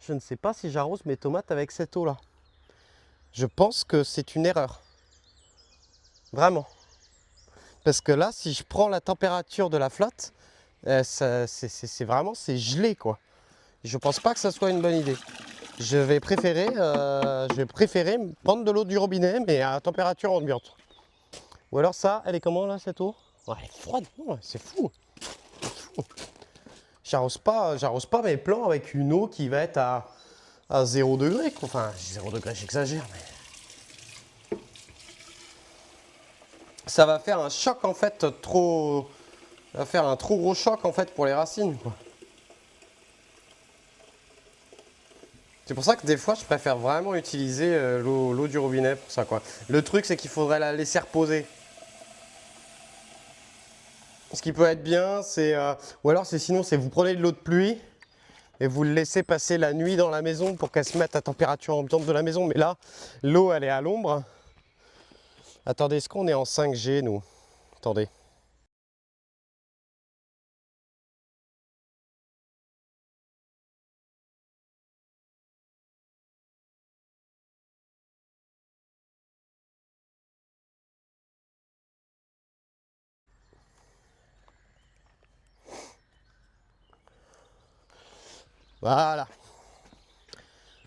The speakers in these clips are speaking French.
Je ne sais pas si j'arrose mes tomates avec cette eau-là. Je pense que c'est une erreur. Vraiment. Parce que là, si je prends la température de la flotte, c'est vraiment, c'est gelé quoi. Je pense pas que ça soit une bonne idée. Je vais préférer prendre de l'eau du robinet, mais à température ambiante. Ou alors ça, elle est comment là cette eau? Ouais, elle est froide, c'est fou. J'arrose pas mes plants avec une eau qui va être à 0 degré. Enfin, 0 degré, j'exagère, mais ça va faire un choc en fait trop. Ça va faire un trop gros choc en fait pour les racines, quoi. C'est pour ça que des fois, je préfère vraiment utiliser l'eau du robinet pour ça, quoi. Le truc, c'est qu'il faudrait la laisser reposer. Ce qui peut être bien, c'est... ou alors, sinon, c'est vous prenez de l'eau de pluie et vous le laissez passer la nuit dans la maison pour qu'elle se mette à température ambiante de la maison. Mais là, l'eau, elle est à l'ombre. Attendez, est-ce qu'on est en 5G, nous? Attendez. Voilà.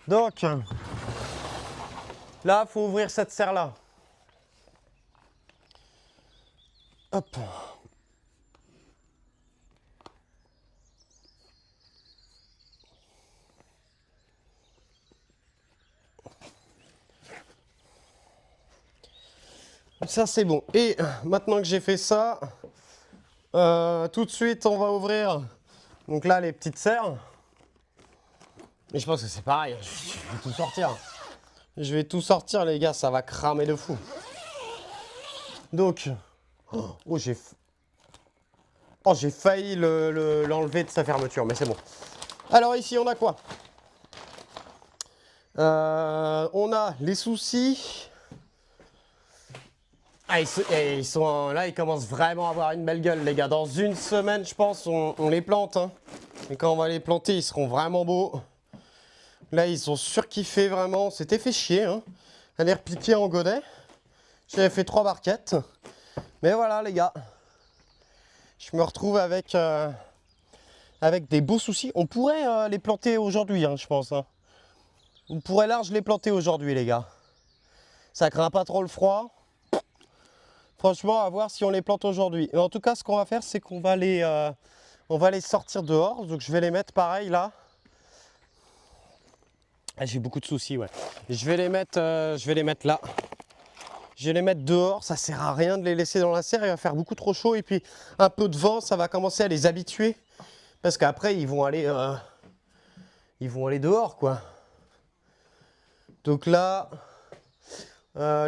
Donc, là, il faut ouvrir cette serre-là. Hop. Ça, c'est bon. Et maintenant que j'ai fait ça, tout de suite, on va ouvrir donc là les petites serres. Et je pense que c'est pareil, je vais tout sortir. Je vais tout sortir, les gars, ça va cramer de fou. Donc, oh, j'ai failli l'enlever de sa fermeture, mais c'est bon. Alors ici, on a quoi? On a les soucis. Ah, là, ils commencent vraiment à avoir une belle gueule, les gars. Dans une semaine, je pense, on les plante. Hein. Et quand on va les planter, ils seront vraiment beaux. Là, ils sont surkiffés, vraiment. C'était fait chier. Hein. Aller repiquer en godet. J'avais fait 3 barquettes. Mais voilà, les gars. Je me retrouve avec des beaux soucis. On pourrait les planter aujourd'hui, hein, je pense. Hein. On pourrait large les planter aujourd'hui, les gars. Ça craint pas trop le froid. Franchement, à voir si on les plante aujourd'hui. Mais en tout cas, ce qu'on va faire, c'est qu'on va on va les sortir dehors. Donc, je vais les mettre pareil là. Ah, j'ai beaucoup de soucis, ouais. Je vais les mettre là. Je vais les mettre dehors. Ça sert à rien de les laisser dans la serre. Il va faire beaucoup trop chaud. Et puis, un peu de vent, ça va commencer à les habituer. Parce qu'après, ils vont aller dehors, quoi. Donc là,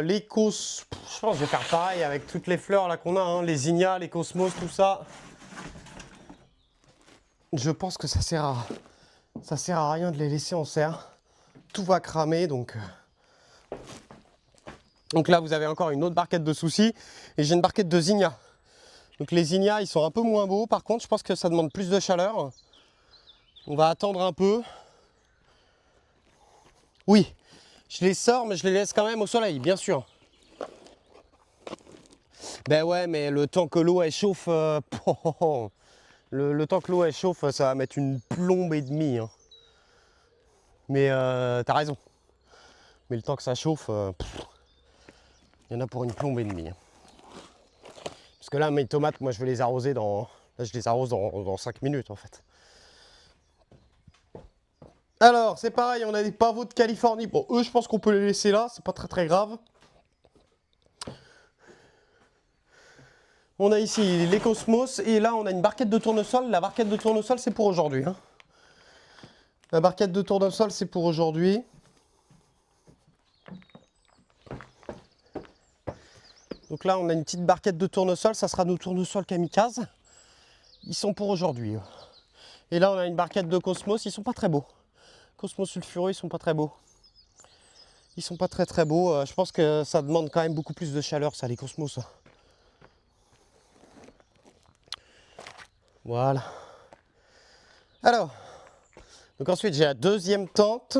les cos, je pense que je vais faire pareil avec toutes les fleurs là qu'on a, hein, les zinnias, les cosmos, tout ça. Je pense que ça sert à rien de les laisser en serre. Tout va cramer, donc là, vous avez encore une autre barquette de soucis. Et j'ai une barquette de zinnias. Donc les zinnias, ils sont un peu moins beaux. Par contre, je pense que ça demande plus de chaleur. On va attendre un peu. Oui, je les sors, mais je les laisse quand même au soleil, bien sûr. Ben ouais, mais le temps que l'eau elle chauffe, le temps que l'eau elle chauffe, ça va mettre une plombe et demie. Hein. Mais t'as raison. Mais le temps que ça chauffe, il y en a pour une plombe et demie. Hein. Parce que là, mes tomates, moi je vais les arroser dans. Là, je les arrose dans 5 minutes en fait. Alors, c'est pareil, on a des pavots de Californie. Bon, eux, je pense qu'on peut les laisser là, c'est pas très très grave. On a ici les cosmos et là, on a une barquette de tournesol. La barquette de tournesol, c'est pour aujourd'hui. Hein. La barquette de tournesol, c'est pour aujourd'hui. Donc là, on a une petite barquette de tournesol. Ça sera nos tournesols kamikazes. Ils sont pour aujourd'hui. Et là, on a une barquette de cosmos. Ils sont pas très beaux. Cosmos sulfureux, ils sont pas très beaux. Ils sont pas très très beaux. Je pense que ça demande quand même beaucoup plus de chaleur, ça, les cosmos. Voilà. Alors, Donc ensuite, j'ai la deuxième tente.